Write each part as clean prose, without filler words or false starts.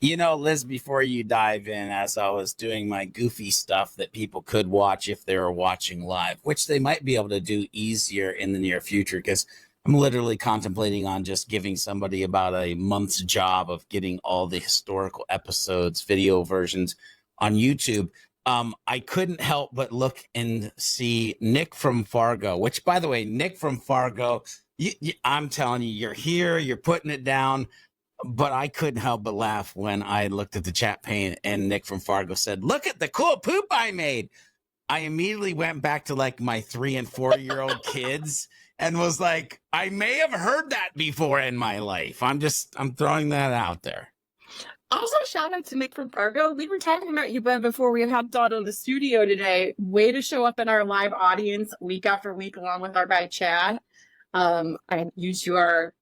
Liz, before you dive in, as I was doing my goofy stuff that people could watch if they were watching live, which they might be able to do easier in the near future, because I'm literally contemplating on just giving somebody about a month's job of getting all the historical episodes, video versions on YouTube. I couldn't help but look and see Nick from Fargo, which, by the way, Nick from Fargo, I'm telling you, you're here, you're putting it down. But I couldn't help but laugh when I looked at the chat pane and Nick from Fargo said, "Look at the cool poop I made." I immediately went back to like my 3 and 4-year-old kids and was like, I may have heard that before in my life. I'm throwing that out there. Also, shout out to Nick from Fargo. We were talking about you, Ben, before we hopped on in the studio today. Way to show up in our live audience week after week, along with our guy Chad. I use your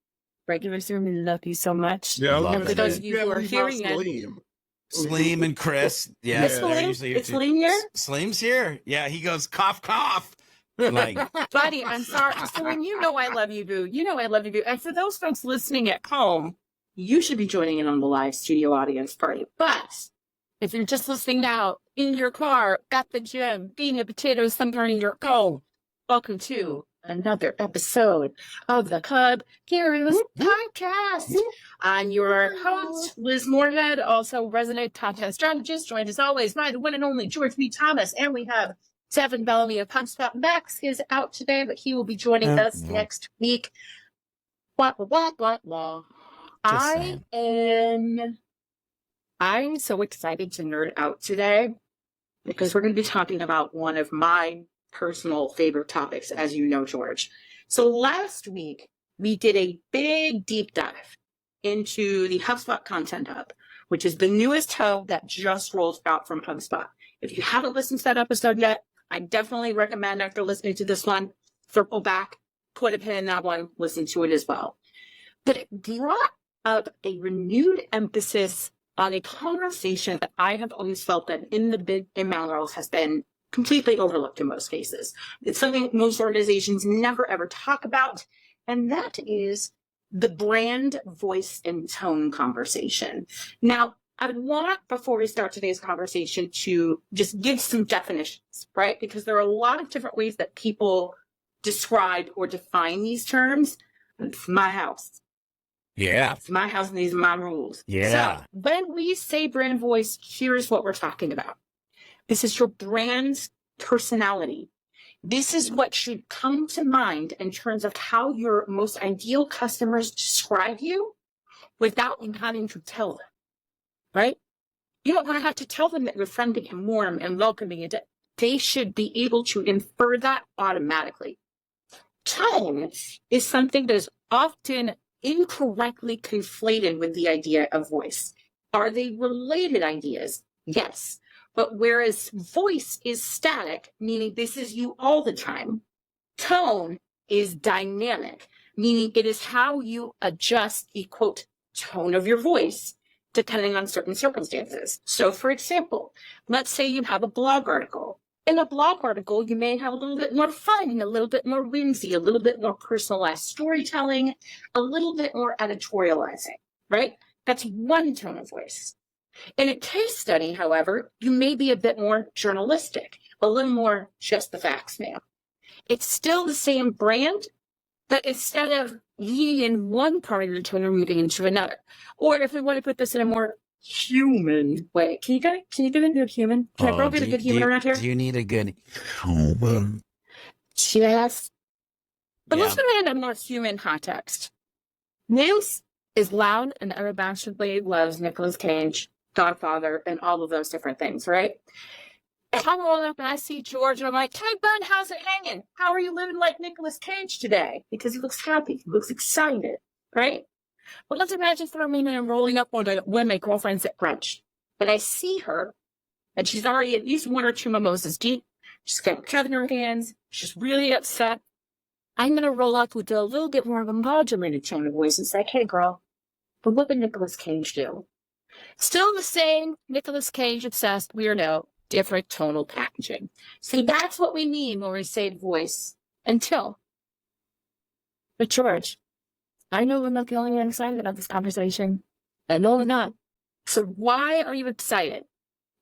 regular Zoom and love you so much. Yeah, and for those of you who are hearing it, Sleem and Chris. Yeah, it's Sleem here? Sleem's here. Yeah, he goes, cough, cough. Like, buddy, I'm sorry. Sleem, you know I love you, boo. You know I love you, boo. And for those folks listening at home, you should be joining in on the live studio audience party. But if you're just listening now, in your car, at the gym, eating a potato somewhere in your home, welcome to another episode of the HubHeroes podcast. I'm your host, Liz Moorhead, also resident content strategist, joined as always by the one and only George B. Thomas, and we have Devyn Bellamy of HubSpot. Max is out today, but he will be joining us next week. I'm so excited to nerd out today because we're going to be talking about one of my personal favorite topics, as you know, George. So last week, we did a big deep dive into the HubSpot Content Hub, which is the newest hub that just rolled out from HubSpot. If you haven't listened to that episode yet, I definitely recommend after listening to this one, circle back, put a pin in that one, listen to it as well. But it brought up a renewed emphasis on a conversation that I have always felt that in the big email roles has been completely overlooked in most cases. It's something most organizations never ever talk about, and that is the brand, voice, and tone conversation. Now, I would want, before we start today's conversation, to just give some definitions, right? Because there are a lot of different ways that people describe or define these terms. It's my house. Yeah. It's my house and these are my rules. Yeah. So when we say brand voice, here's what we're talking about. This is your brand's personality. This is what should come to mind in terms of how your most ideal customers describe you without you having to tell them, right? You don't want to have to tell them that you're friendly and warm and welcoming. And they should be able to infer that automatically. Tone is something that is often incorrectly conflated with the idea of voice. Are they related ideas? Yes. But whereas voice is static, meaning this is you all the time, tone is dynamic, meaning it is how you adjust the, quote, tone of your voice, depending on certain circumstances. So, for example, let's say you have a blog article. In a blog article, you may have a little bit more fun, a little bit more whimsy, a little bit more personalized storytelling, a little bit more editorializing, right? That's one tone of voice. In a case study, however, you may be a bit more journalistic, a little more just the facts, ma'am. It's still the same brand, but instead of leaning in one part of your tone, you're moving into another. Or if we want to put this in a more human way, can you get into a human? Can I get a good human around here? Do you need a good Yes. But let's put it in a more human context. Nils is loud and unabashedly loves Nicolas Cage, Godfather, and all of those different things, right? If I'm rolling up and I see George and I'm like, hey, bud, how's it hanging? How are you living like Nicolas Cage today? Because he looks happy. He looks excited, right? But let's imagine for a minute I'm rolling up one day when my girlfriend's at brunch. But I see her, and she's already at least 1 or 2 mimosas deep. She's got a cup in her hands. She's really upset. I'm going to roll up with a little bit more of a modulated tone of voice and say, hey, girl, but what would Nicolas Cage do? Still the same Nicolas Cage obsessed weirdo, different tonal packaging. See, that's what we mean when we say voice until. But George, I know we're not the only one excited about this conversation. I know we're not. So why are you excited?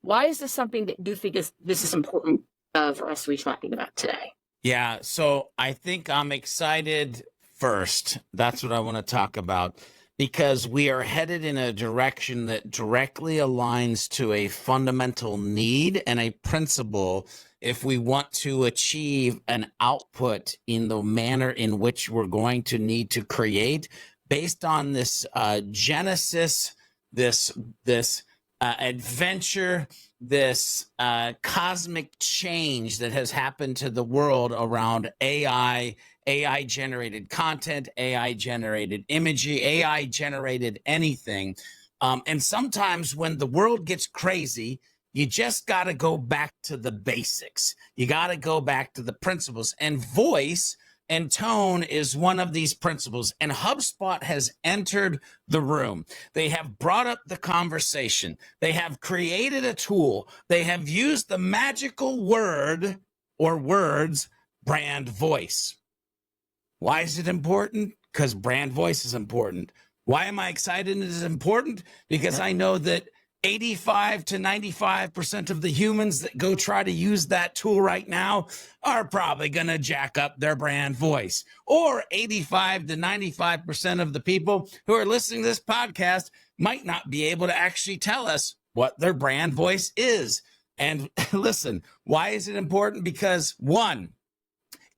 Why is this something that you think this is important for us to be talking about today? Yeah, so I think I'm excited first. That's what I want to talk about, because we are headed in a direction that directly aligns to a fundamental need and a principle if we want to achieve an output in the manner in which we're going to need to create based on this genesis, this adventure, this cosmic change that has happened to the world around AI generated content, AI generated imagery, AI generated anything. And sometimes when the world gets crazy, you just got to go back to the basics. You got to go back to the principles, and voice and tone is one of these principles. And HubSpot has entered the room. They have brought up the conversation. They have created a tool. They have used the magical word or words, brand voice. Why is it important? Because brand voice is important. Why am I excited it is important? Because I know that 85 to 95% of the humans that go try to use that tool right now are probably going to jack up their brand voice. Or 85 to 95% of the people who are listening to this podcast might not be able to actually tell us what their brand voice is. And listen, why is it important? Because one,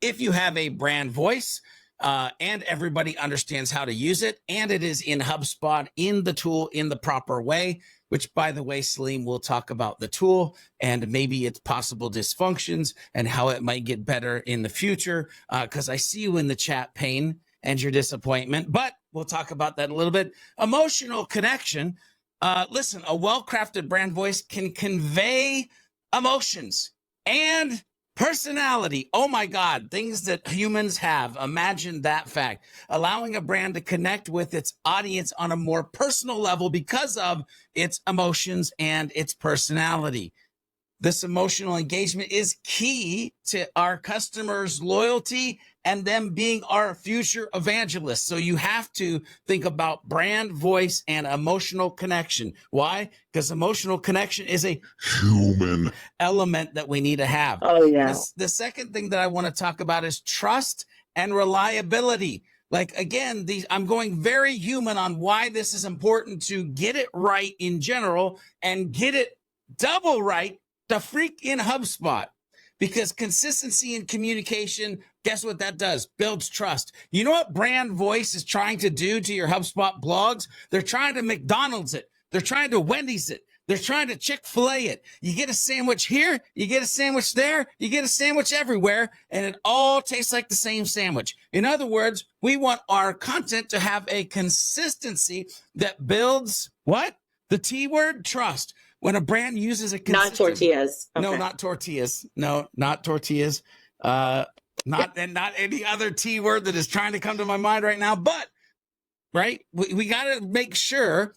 if you have a brand voice, and everybody understands how to use it, and it is in HubSpot, in the tool, in the proper way, which, by the way, Salim will talk about the tool and maybe its possible dysfunctions and how it might get better in the future, because I see you in the chat, pain and your disappointment, but we'll talk about that a little bit. Emotional connection. Listen, a well-crafted brand voice can convey emotions and personality. Oh my God, things that humans have. Imagine that fact. Allowing a brand to connect with its audience on a more personal level because of its emotions and its personality. This emotional engagement is key to our customers' loyalty and them being our future evangelists. So you have to think about brand voice and emotional connection. Why? Because emotional connection is a human element that we need to have. Oh, yeah. The second thing that I want to talk about is trust and reliability. Like, again, I'm going very human on why this is important to get it right in general and get it double right to freak in HubSpot, because consistency in communication, guess what that does? Builds trust. You know what brand voice is trying to do to your HubSpot blogs? They're trying to McDonald's it. They're trying to Wendy's it. They're trying to Chick-fil-A it. You get a sandwich here, you get a sandwich there, you get a sandwich everywhere, and it all tastes like the same sandwich. In other words, we want our content to have a consistency that builds what? The T word, trust. When a brand uses a Not tortillas. Okay. No, not tortillas. No, not tortillas. Not any other T word that is trying to come to my mind right now. But right, we got to make sure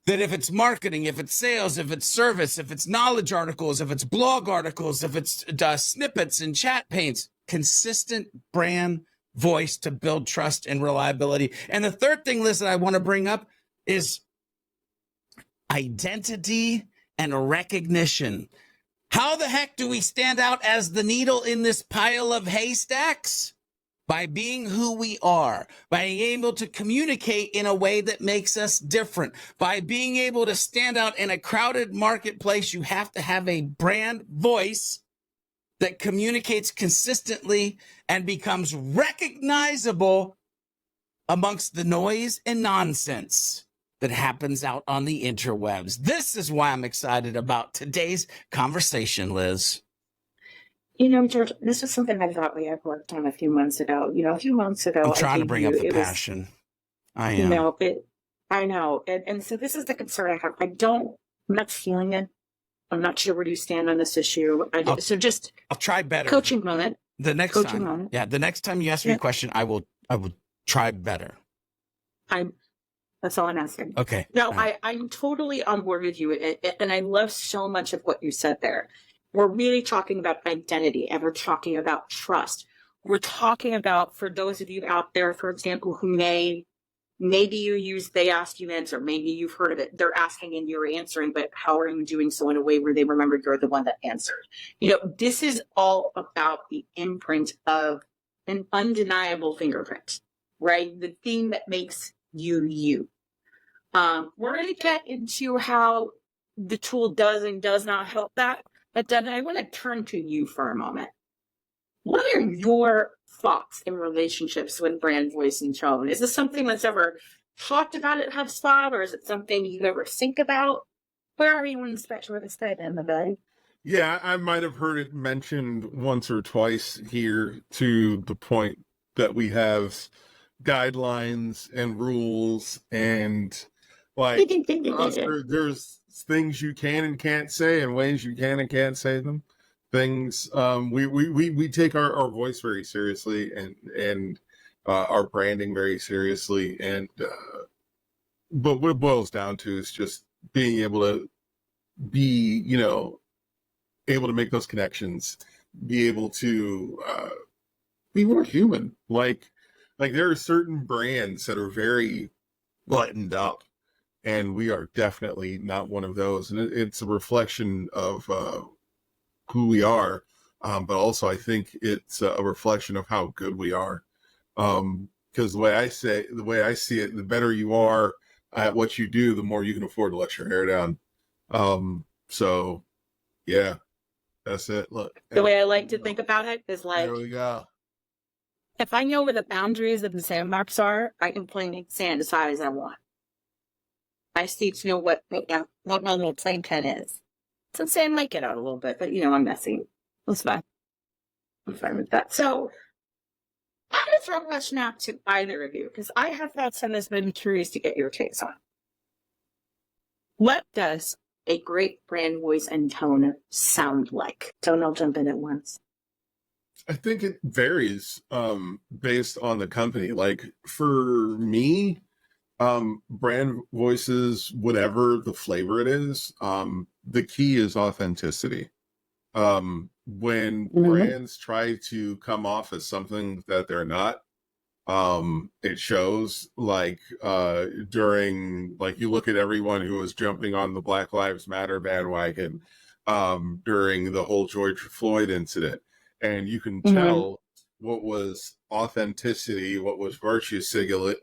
that if it's marketing, if it's sales, if it's service, if it's knowledge articles, if it's blog articles, if it's snippets and chat paints, consistent brand voice to build trust and reliability. And the third thing, Liz, that I want to bring up is identity and recognition. How the heck do we stand out as the needle in this pile of haystacks? By being who we are, by being able to communicate in a way that makes us different, by being able to stand out in a crowded marketplace. You have to have a brand voice that communicates consistently and becomes recognizable amongst the noise and nonsense that happens out on the interwebs. This is why I'm excited about today's conversation, Liz. You know, George, this is something I thought we had worked on a few months ago. You know, a few months ago, I'm trying to bring up the passion. I am. You know, I know. And so this is the concern I have. I'm not feeling it. I'm not sure where you stand on this issue. I'll try better. Coaching moment. The next time. Yeah, the next time you ask me a question, I will try better. That's all I'm asking. Okay. No, I'm totally on board with you. And I love so much of what you said there. We're really talking about identity, and we're talking about trust. We're talking about, for those of you out there, for example, who may maybe you use they asked you answer, maybe you've heard of it, they're asking and you're answering, but how are you doing so in a way where they remember you're the one that answered? This is all about the imprint of an undeniable fingerprint, right? The thing that makes you you. We're going to get into how the tool does and does not help that, but then I want to turn to you for a moment. What are your thoughts in relationships with brand voice and tone? Is this something that's ever talked about at HubSpot, or is it something you ever think about? Where are you in the spectrum of the statement, my buddy? Yeah, I might have heard it mentioned once or twice here, to the point that we have guidelines and rules, and like there's things you can and can't say and ways you can and can't say them. Things we take our voice very seriously, and our branding very seriously, and but what it boils down to is just being able to be able to make those connections, be able to be more human. Like there are certain brands that are very buttoned up, and we are definitely not one of those, and it's a reflection of who we are, but also I think it's a reflection of how good we are, because the way I see it, the better you are at what you do, the more you can afford to let your hair down. So yeah, that's it. Look, the way I like to think about it is like, there we go. If I know where the boundaries of the sandbox are, I can play in sand as high as I want. I just need to know what my little playing pen is. Some sand might get out a little bit, but I'm messy. That's fine. I'm fine with that. So I'm going to throw a question out to either of you, because I have thoughts on this, but I'm curious to get your takes on. What does a great brand voice and tone sound like? Tone, I'll jump in at once. I think it varies based on the company. Like for me, brand voices, whatever the flavor it is, the key is authenticity. When brands try to come off as something that they're not, it shows. Like during, like, you look at everyone who was jumping on the Black Lives Matter bandwagon during the whole George Floyd incident, and you can tell what was authenticity, what was virtue signaling,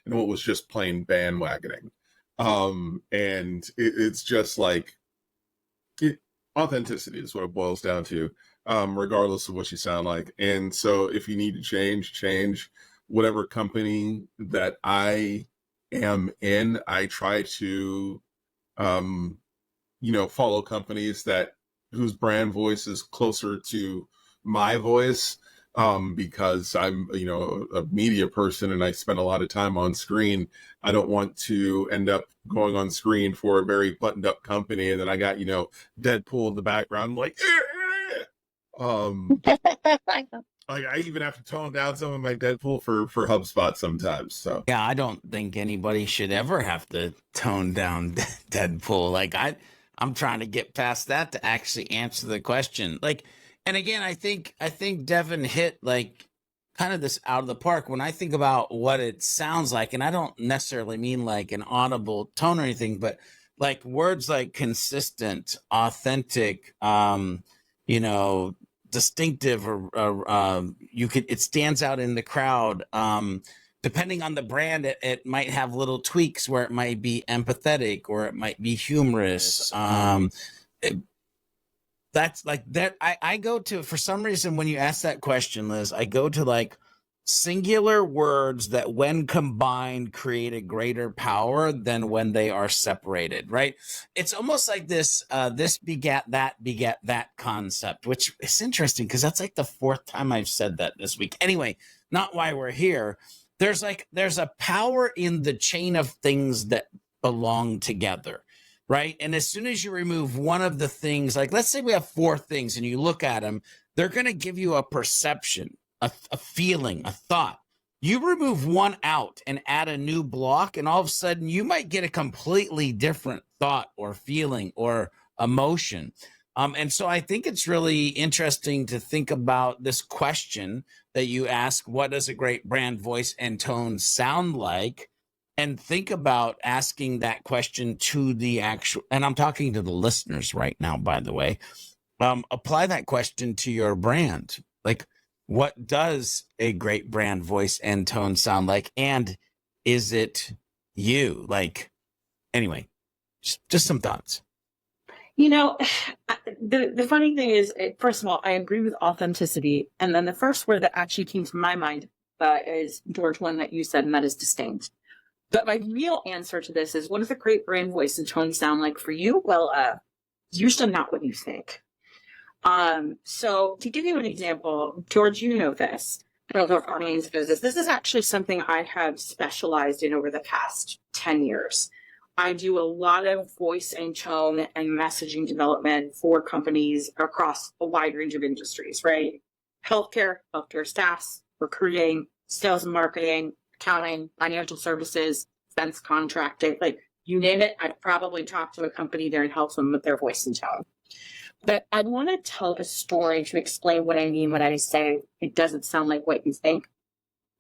and what was just plain bandwagoning. And it's just like authenticity is what it boils down to, regardless of what you sound like. And so if you need to change whatever company that I am in, I try to follow companies whose brand voice is closer to my voice, because I'm a media person and I spend a lot of time on screen. I don't want to end up going on screen for a very buttoned up company and then I got Deadpool in the background, like like I even have to tone down some of my Deadpool for HubSpot sometimes. So yeah, I don't think anybody should ever have to tone down Deadpool. Like I'm trying to get past that to actually answer the question. Like, and again, I think Devyn hit like kind of this out of the park when I think about what it sounds like. And I don't necessarily mean like an audible tone or anything, but like words like consistent, authentic, distinctive, or it stands out in the crowd. Depending on the brand, it might have little tweaks where it might be empathetic or it might be humorous. That's like that. I go to, for some reason, when you ask that question, Liz, I go to like singular words that when combined create a greater power than when they are separated, right? It's almost like this begat that concept, which is interesting because that's like the fourth time I've said that this week. Anyway, not why we're here. There's a power in the chain of things that belong together, right? And as soon as you remove one of the things, like let's say we have four things and you look at them, they're going to give you a perception, a feeling, a thought. You remove one out and add a new block, and all of a sudden you might get a completely different thought or feeling or emotion. And so I think it's really interesting to think about this question that you ask, what does a great brand voice and tone sound like? And think about asking that question to the actual, and I'm talking to the listeners right now, by the way. Apply that question to your brand. Like, what does a great brand voice and tone sound like? And is it you? Like, anyway, just some thoughts. You know, the funny thing is, first of all, I agree with authenticity. And then the first word that actually came to my mind is, George, one that you said, and that is distinct. But my real answer to this is, what does a great brand voice and tone sound like for you? Well, usually not what you think. So to give you an example, George, you know this. I don't know if our audience knows this. This is actually something I have specialized in over the past 10 years. I do a lot of voice and tone and messaging development for companies across a wide range of industries, right? Healthcare staffs, recruiting, sales and marketing, accounting, financial services, defense contracting, like you name it, I'd probably talk to a company there and help them with their voice and tone. But I want to tell a story to explain what I mean when I say it doesn't sound like what you think.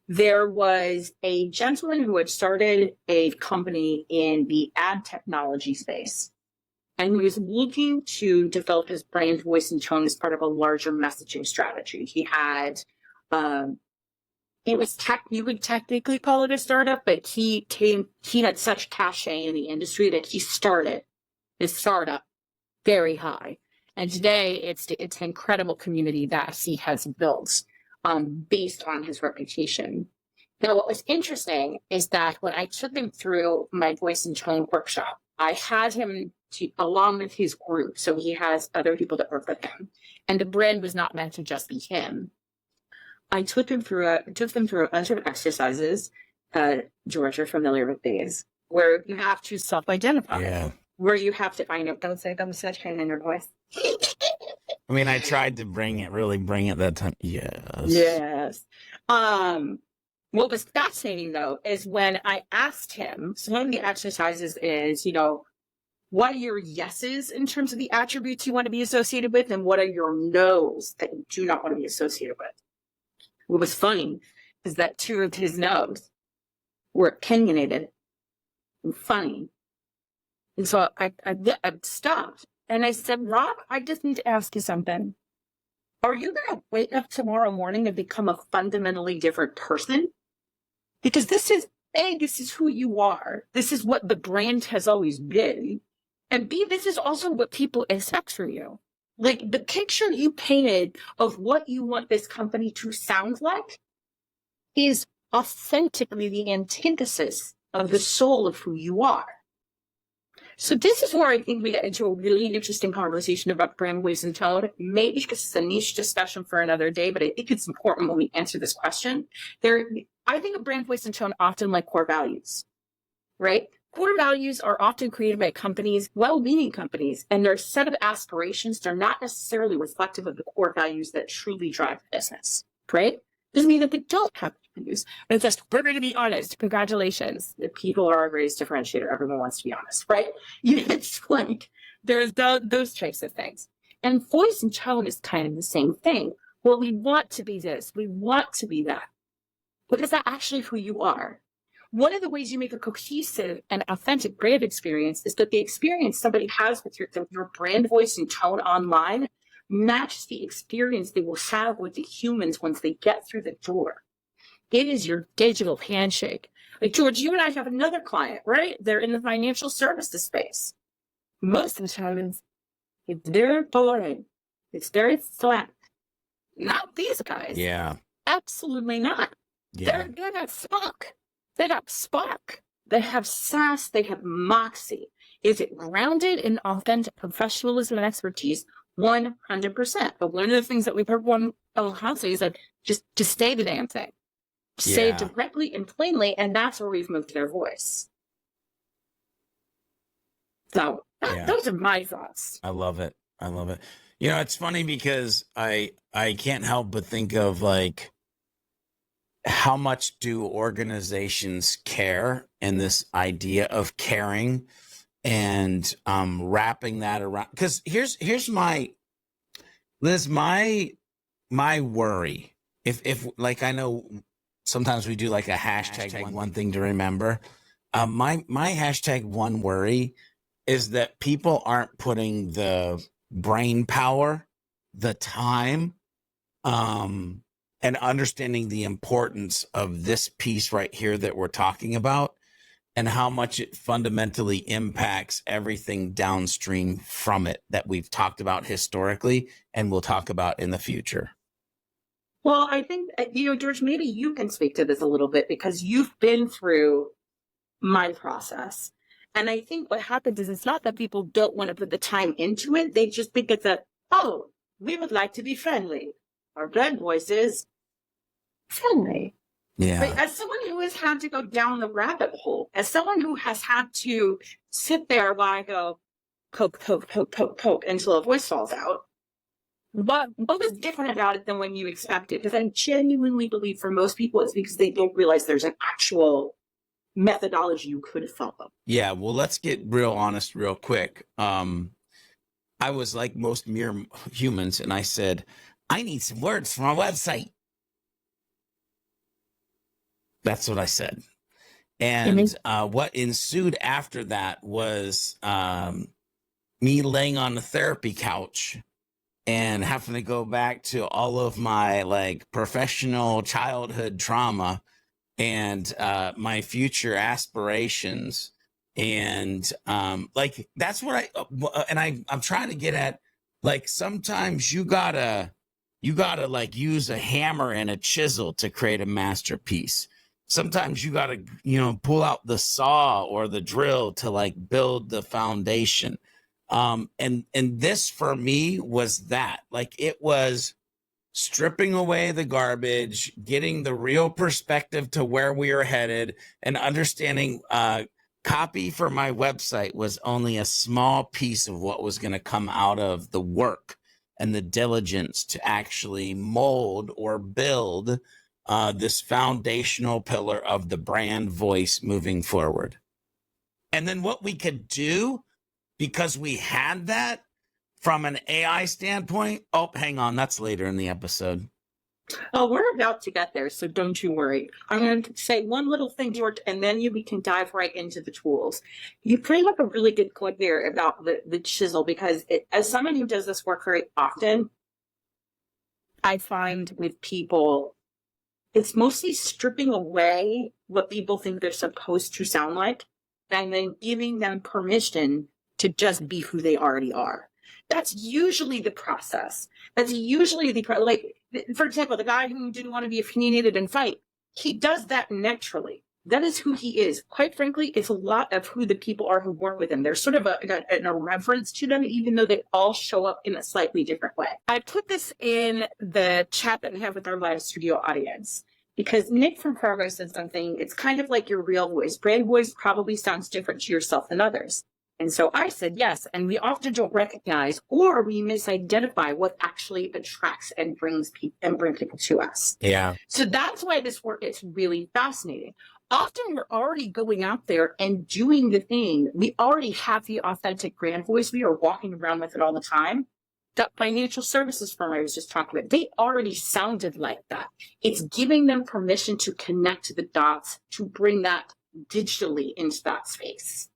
There was a gentleman who had started a company in the ad technology space, and he was looking to develop his brand voice and tone as part of a larger messaging strategy. He had, you would technically call it a startup, but he had such cachet in the industry that he started his startup very high. And today it's an incredible community that he has built based on his reputation. Now, what was interesting is that when I took him through my voice and tone workshop, I had him along with his group. So he has other people that work with him. And the brand was not meant to just be him. I took them through a bunch of exercises. George, you're familiar with these, where you have to self-identify. Yeah. Where you have to find out, don't say such kind in your voice. I mean, I tried to bring it that time. Yes. Yes. What was fascinating though is when I asked him, so one of the exercises is, what are your yeses in terms of the attributes you want to be associated with, and what are your no's that you do not want to be associated with? What was funny is that two of his no's were opinionated and funny. And so I stopped and I said, Rob, I just need to ask you something. Are you going to wake up tomorrow morning and become a fundamentally different person? Because this is who you are. This is what the brand has always been. And B, this is also what people expect from you. Like the picture you painted of what you want this company to sound like is authentically the antithesis of the soul of who you are. So this is where I think we get into a really interesting conversation about brand voice and tone, maybe because it's a niche discussion for another day, but I think it's important when we answer this question. I think of brand voice and tone often like core values, right? Core values are often created by companies, well-meaning companies, and their set of aspirations, they're not necessarily reflective of the core values that truly drive the business, right? Doesn't mean that they don't have values. But it's just, we're going to be honest. Congratulations. The people are our greatest differentiator. Everyone wants to be honest, right? It's like, there's those types of things. And voice and tone is kind of the same thing. Well, we want to be this. We want to be that. But is that actually who you are? One of the ways you make a cohesive and authentic brand experience is that the experience somebody has with your brand voice and tone online matches the experience they will have with the humans once they get through the door. It is your digital handshake. Like, George, you and I have another client, right? They're in the financial services space. Most of the time, it's very boring. It's very flat. Not these guys. Yeah. Absolutely not. Yeah. They're got spark. They got spark. They have sass. They have moxie. Is it grounded in authentic professionalism and expertise? 100%. But one of the things that we've heard say is that just say the damn thing. Say it directly and plainly, and that's where we've moved to their voice. So those are my thoughts. I love it. It's funny because I can't help but think of like, how much do organizations care, and this idea of caring and wrapping that around? Because here's my worry if like, I know sometimes we do like a hashtag one thing to remember. My hashtag one worry is that people aren't putting the brain power, the time, and understanding the importance of this piece right here that we're talking about, and how much it fundamentally impacts everything downstream from it that we've talked about historically and we'll talk about in the future. Well, I think, George, maybe you can speak to this a little bit because you've been through my process. And I think what happens is it's not that people don't want to put the time into it. They just think it's oh, we would like to be friendly. Our brand voice is friendly. Yeah. But as someone who has had to go down the rabbit hole, as someone who has had to sit there while I go poke, poke, poke, poke, poke until a voice falls out, what was different about it than when you expected? Because I genuinely believe for most people it's because they don't realize there's an actual methodology you could follow. Yeah, well, let's get real honest real quick. I was like most mere humans, and I said, I need some words for my website. That's what I said. And what ensued after that was me laying on the therapy couch and having to go back to all of my like professional childhood trauma and my future aspirations. And like, that's what I'm trying to get at. Like, sometimes you gotta like use a hammer and a chisel to create a masterpiece. Sometimes you gotta, pull out the saw or the drill to like build the foundation. And this for me was that, like, it was stripping away the garbage, getting the real perspective to where we are headed, and understanding copy for my website was only a small piece of what was going to come out of the work and the diligence to actually mold or build this foundational pillar of the brand voice moving forward. And then what we could do, because we had that from an AI standpoint. Oh, hang on. That's later in the episode. Oh, we're about to get there, so don't you worry. I'm going to say one little thing, George, and then we can dive right into the tools. You bring up a really good point there about the chisel, because as someone who does this work very often, I find with people, it's mostly stripping away what people think they're supposed to sound like, and then giving them permission to just be who they already are. That's usually the process. That's usually like, for example, the guy who didn't want to be opinionated and fight, he does that naturally. That is who he is. Quite frankly, it's a lot of who the people are who work with him. There's sort of a reverence to them, even though they all show up in a slightly different way. I put this in the chat that we have with our live studio audience, because Nick from HubHeroes said something. It's kind of like your real voice. Brand voice probably sounds different to yourself than others. And so I said yes, and we often don't recognize or we misidentify what actually attracts and brings people to us. Yeah. So that's why this work is really fascinating. Often we're already going out there and doing the thing. We already have the authentic brand voice. We are walking around with it all the time. That financial services firm I was just talking about, they already sounded like that. It's giving them permission to connect the dots, to bring that digitally into that space.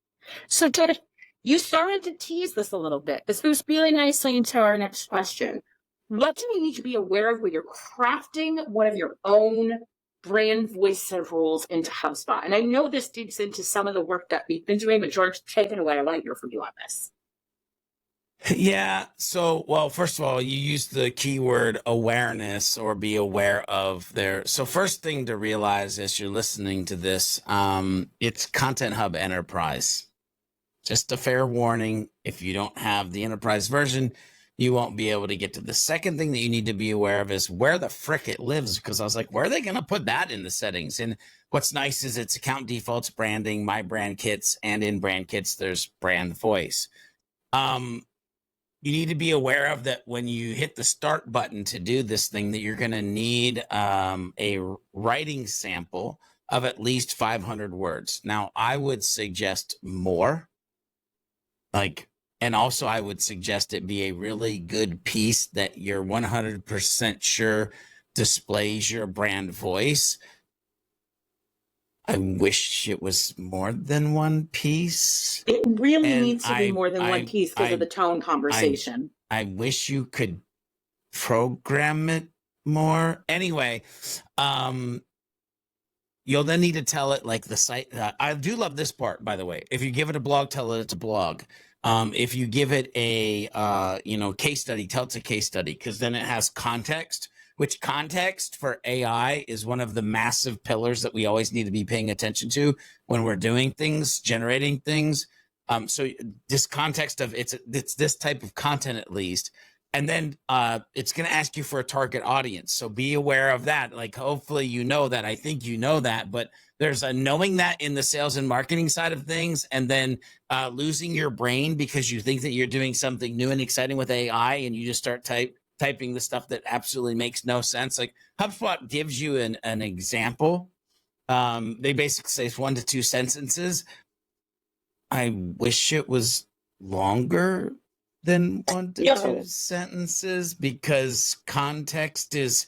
So Ted, you started to tease this a little bit. This moves really nicely into our next question. What do you need to be aware of when you're crafting one of your own brand voice rules into HubSpot? And I know this digs into some of the work that we've been doing, but George, take it away. I want to hear from you on this. Yeah. So, well, first of all, you use the keyword awareness, or be aware of there. So first thing to realize as you're listening to this, it's Content Hub Enterprise. Just a fair warning, if you don't have the enterprise version, you won't be able to get to the second thing that you need to be aware of is where the frick it lives. Because I was like, where are they going to put that in the settings? And what's nice is it's account defaults, branding, my brand kits, and in brand kits, there's brand voice. You need to be aware of that when you hit the start button to do this thing, that you're going to need a writing sample of at least 500 words. Now, I would suggest more. And also I would suggest it be a really good piece that you're 100% sure displays your brand voice. I wish it was more than one piece. It really And needs to be more than one piece because of the tone conversation. I wish you could program it more. Anyway, you'll then need to tell it like the site. I do love this part, by the way. If you give it a blog, tell it it's a blog. If you give it a case study, tell it's a case study, because then it has context. Which context for AI is one of the massive pillars that we always need to be paying attention to when we're doing things, generating things. So this context of it's this type of content at least. And then it's going to ask you for a target audience. So be aware of that. Like, hopefully, you know that. I think you know that. But there's a knowing that in the sales and marketing side of things, and then losing your brain because you think that you're doing something new and exciting with AI, and you just start typing the stuff that absolutely makes no sense. Like, HubSpot gives you an example. They basically say it's 1 to 2 sentences. I wish it was longer than 1 to 2 sentences, because context is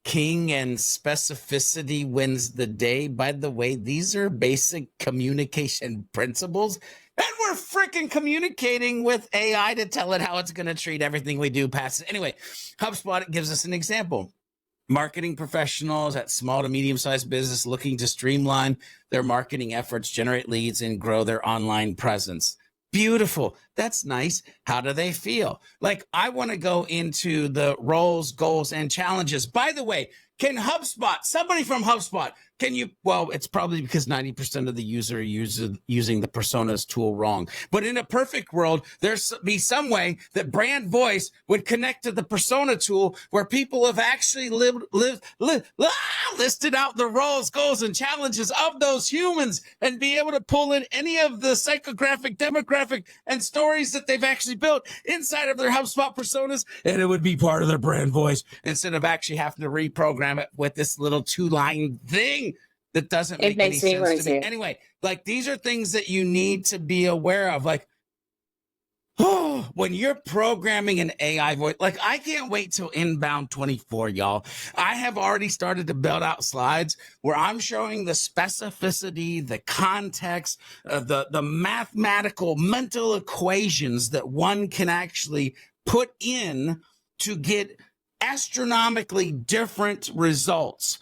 king and specificity wins the day. By the way, these are basic communication principles, and we're freaking communicating with AI to tell it how it's going to treat everything we do past it. Anyway, HubSpot gives us an example. Marketing professionals at small to medium-sized business looking to streamline their marketing efforts, generate leads, and grow their online presence. Beautiful. That's nice. How do they feel? Like, I want to go into the roles, goals, and challenges. By the way, can HubSpot, somebody from HubSpot, can you, well, it's probably because 90% of the user using the personas tool wrong. But in a perfect world, there's be some way that brand voice would connect to the persona tool where people have actually listed out the roles, goals, and challenges of those humans, and be able to pull in any of the psychographic, demographic, and stories that they've actually built inside of their HubSpot personas, and it would be part of their brand voice instead of actually having to reprogram it with this little 2-line thing that doesn't make any sense to me. Anyway, like, these are things that you need to be aware of. Like, when you're programming an AI voice, like, I can't wait till inbound 24, y'all. I have already started to build out slides where I'm showing the specificity, the context, the mathematical mental equations that one can actually put in to get astronomically different results.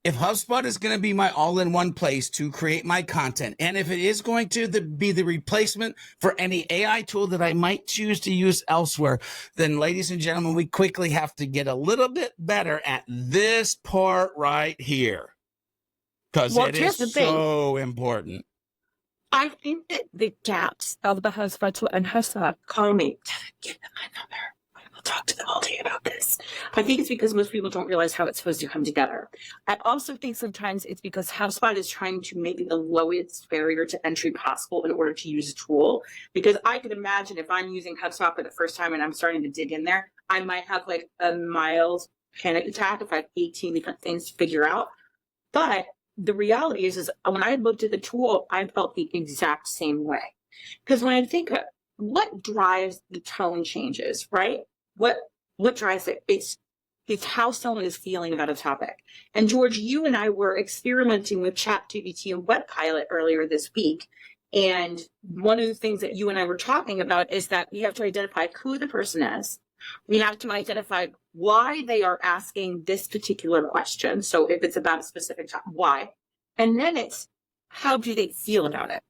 If HubSpot is going to be my all-in-one place to create my content, and if it is going to be the replacement for any AI tool that I might choose to use elsewhere, then, ladies and gentlemen, we quickly have to get a little bit better at this part right here, because it is so important. I think that the gaps of the HubSpot tool and HubSpot, call me, give them my number. I'll talk to them all day about this. I think it's because most people don't realize how it's supposed to come together. I also think sometimes it's because HubSpot is trying to make the lowest barrier to entry possible in order to use a tool. Because I could imagine if I'm using HubSpot for the first time and I'm starting to dig in there, I might have like a mild panic attack if I have 18 different things to figure out. But the reality is when I looked at the tool, I felt the exact same way. Because when I think of what drives the tone changes, right? What drives it? It's how someone is feeling about a topic. And George, you and I were experimenting with ChatGPT and WebPilot earlier this week. And one of the things that you and I were talking about is that we have to identify who the person is. We have to identify why they are asking this particular question. So if it's about a specific topic, why? And then it's how do they feel about it?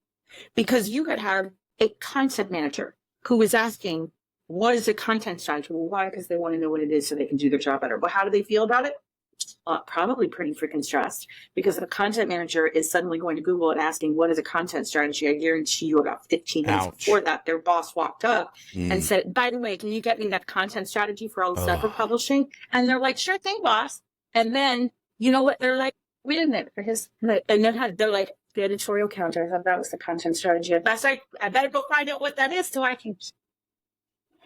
Because you could have a content manager who is asking, what is the content strategy? Well, why? Because they want to know what it is so they can do their job better. But how do they feel about it? Probably pretty freaking stressed, because if a content manager is suddenly going to Google and asking, what is a content strategy? I guarantee you about 15 minutes before that, their boss walked up and said, by the way, can you get me that content strategy for all the stuff we're publishing? And they're like, sure thing, boss. And then, you know what? They're like, wait a minute. And then they're like, the editorial counter. I thought that was the content strategy. That's like, I better go find out what that is so I can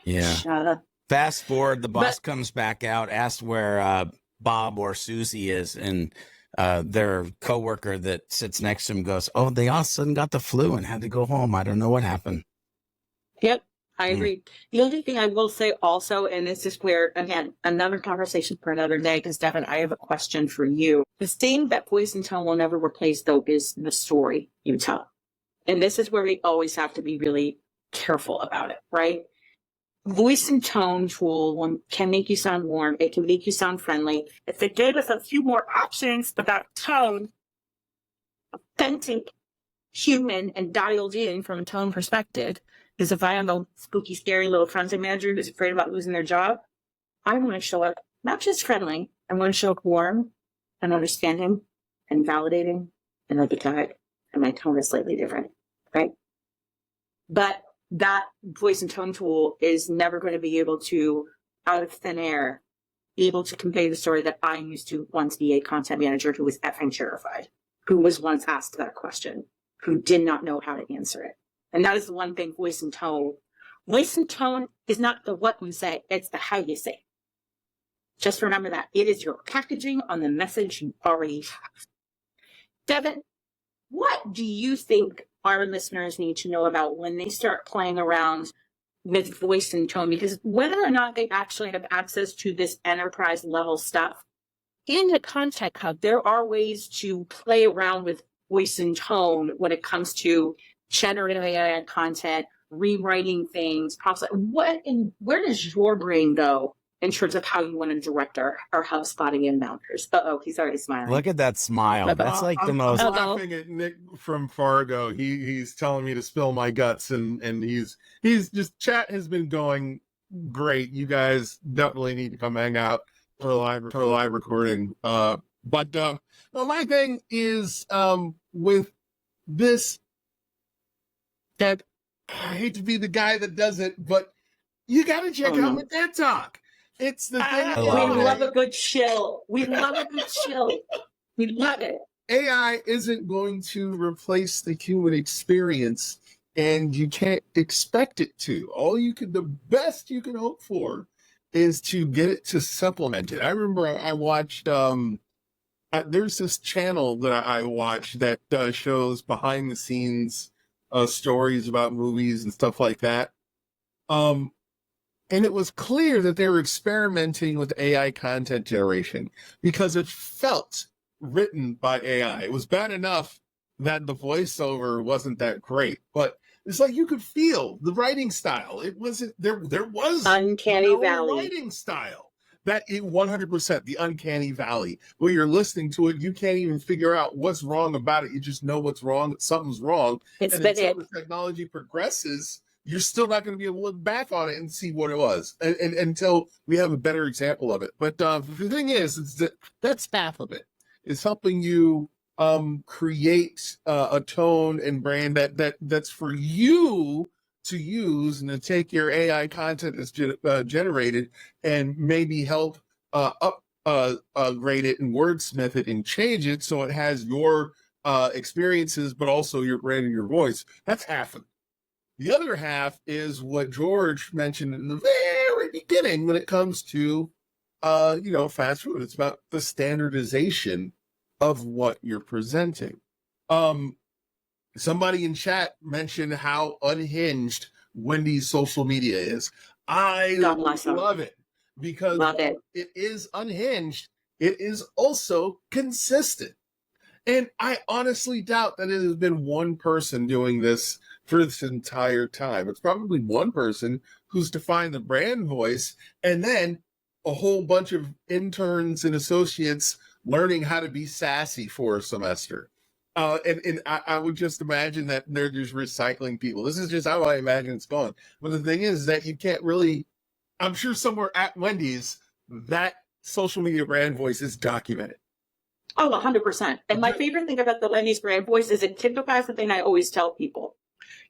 shut up. Fast forward, the boss comes back out, asks where Bob or Susie is, and their coworker that sits next to him goes, oh, they all of a sudden got the flu and had to go home. I don't know what happened. Yep. I agree. The only thing I will say also, and this is where, again, another conversation for another day, because Devyn, I have a question for you. The thing that voice and tone will never replace, though, is the story you tell. And this is where we always have to be really careful about it, right? Voice and tone tool can make you sound warm. It can make you sound friendly. If it gave us a few more options about tone, authentic, human, and dialed in from a tone perspective, because if I am a spooky, scary little content manager who's afraid about losing their job, I want to show up not just friendly, I want to show up warm and understanding and validating and like a guide. And my tone is slightly different, right? But that voice and tone tool is never going to be able to, out of thin air, be able to convey the story that I used to once be a content manager who was effing terrified, who was once asked that question, who did not know how to answer it. And that is the one thing, voice and tone. Voice and tone is not the what you say, it's the how you say it. Just remember that. It is your packaging on the message you already have. Devyn, what do you think our listeners need to know about when they start playing around with voice and tone? Because whether or not they actually have access to this enterprise level stuff, in the Content Hub, there are ways to play around with voice and tone when it comes to generative AI content, rewriting things, where does your brain go in terms of how you want to direct our HubSpotting inbounders? Uh-oh, he's already smiling. Look at that smile. That's like the most. I'm laughing at Nick from Fargo. He's telling me to spill my guts, and he's just, chat has been going great. You guys definitely need to come hang out for a live recording. But my thing is with this, that I hate to be the guy that does it, but you got to check out my TED Talk. It's the thing. We love a good chill. We love a good chill. We love it. AI isn't going to replace the human experience, and you can't expect it to. The best you can hope for is to get it to supplement it. I remember I watched, there's this channel that I watch that shows behind the scenes stories about movies and stuff like that. And it was clear that they were experimenting with AI content generation because it felt written by AI. It was bad enough that the voiceover wasn't that great, but it's like you could feel the writing style. It wasn't there was uncanny valley writing style. That 100%, the uncanny valley, where you're listening to it, you can't even figure out what's wrong about it. You just know what's wrong. Something's wrong. And until the technology progresses, you're still not going to be able to look back on it and see what it was, and until we have a better example of it. But the thing is that's half of it. It's helping you create a tone and brand that's for you to use and to take your AI content that's generated and maybe help upgrade it and wordsmith it and change it so it has your experiences, but also your brand and your voice. That's half of it. The other half is what George mentioned in the very beginning when it comes to, fast food. It's about the standardization of what you're presenting. Somebody in chat mentioned how unhinged Wendy's social media is. I love it because it is unhinged. It is also consistent. And I honestly doubt that it has been one person doing this for this entire time. It's probably one person who's defined the brand voice, and then a whole bunch of interns and associates learning how to be sassy for a semester. And I would just imagine that they're just recycling people. This is just how I imagine it's going. But the thing is that you can't really, I'm sure somewhere at Wendy's, that social media brand voice is documented. Oh, 100%. And my favorite thing about the Wendy's brand voice is it typifies the thing I always tell people.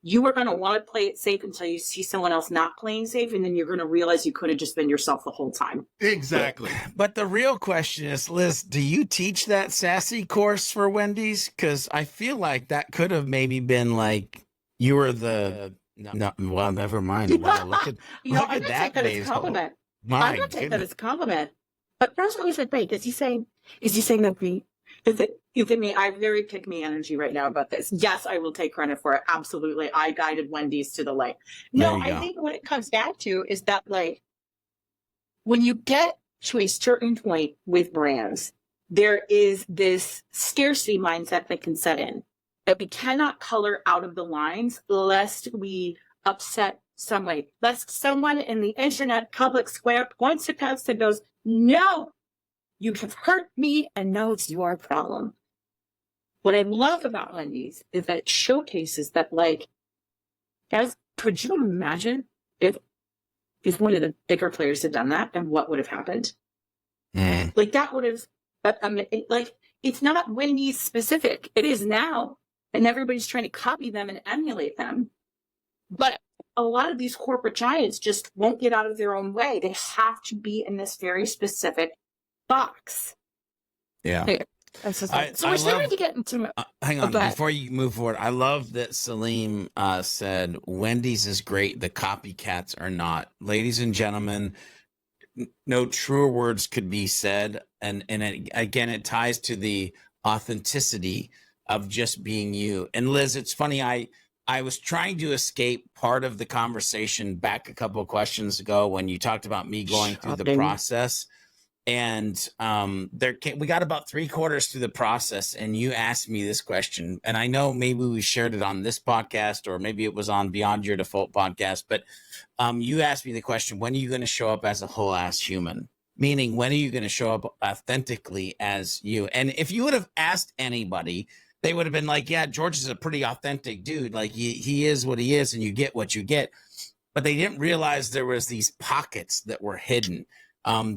You are going to want to play it safe until you see someone else not playing safe, and then you're going to realize you could have just been yourself the whole time. Exactly. But the real question is, Liz, do you teach that sassy course for Wendy's? Because I feel like that could have maybe been like you were the no. Well, never mind. Wow, look at I'm not taking that as a compliment. I'm not taking that as a compliment. But that's what he said. Wait, is he saying that is You give me, I have very pick me energy right now about this. Yes, I will take credit for it. Absolutely. I guided Wendy's to the light. No, There you I go. think what it comes back to is that, like, when you get to a certain point with brands, there is this scarcity mindset that can set in, that we cannot color out of the lines lest we upset somebody, lest someone in the internet public square points to us and goes, no, you have hurt me and now it's your problem. What I love about Wendy's is that it showcases that, like, guys, could you imagine if one of the bigger players had done that and what would have happened? Mm. Like, that would have, like, it's not Wendy's specific. It is now. And everybody's trying to copy them and emulate them. But a lot of these corporate giants just won't get out of their own way. They have to be in this very specific box. Yeah. Okay. So we're starting to get into hang on, but before you move forward, I love that Salim said Wendy's is great, the copycats are not. Ladies and gentlemen, no truer words could be said, and again, it ties to the authenticity of just being you. And Liz, it's funny, I was trying to escape part of the conversation back a couple of questions ago when you talked about me going through the process. And we got about 3/4 through the process, and you asked me this question. And I know maybe we shared it on this podcast, or maybe it was on Beyond Your Default podcast. But you asked me the question: when are you going to show up as a whole ass human? Meaning, when are you going to show up authentically as you? And if you would have asked anybody, they would have been like, "Yeah, George is a pretty authentic dude. Like he is what he is, and you get what you get." But they didn't realize there was these pockets that were hidden.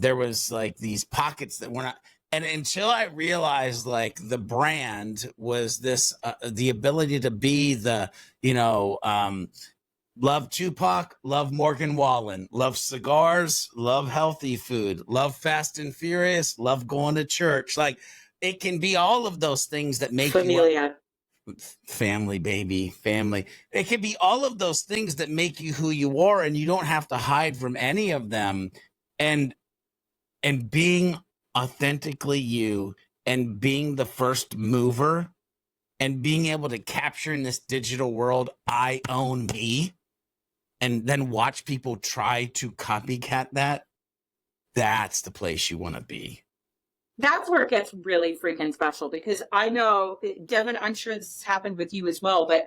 There was like these pockets that were not, and until I realized like the brand was this, the ability to be the, love Tupac, love Morgan Wallen, love cigars, love healthy food, love Fast and Furious, love going to church. Like it can be all of those things that make familia. Family, baby, family. It can be all of those things that make you who you are, and you don't have to hide from any of them. And being authentically you, and being the first mover, and being able to capture in this digital world, I own me, and then watch people try to copycat that, that's the place you want to be. That's where it gets really freaking special, because I know, Devyn, I'm sure this has happened with you as well, but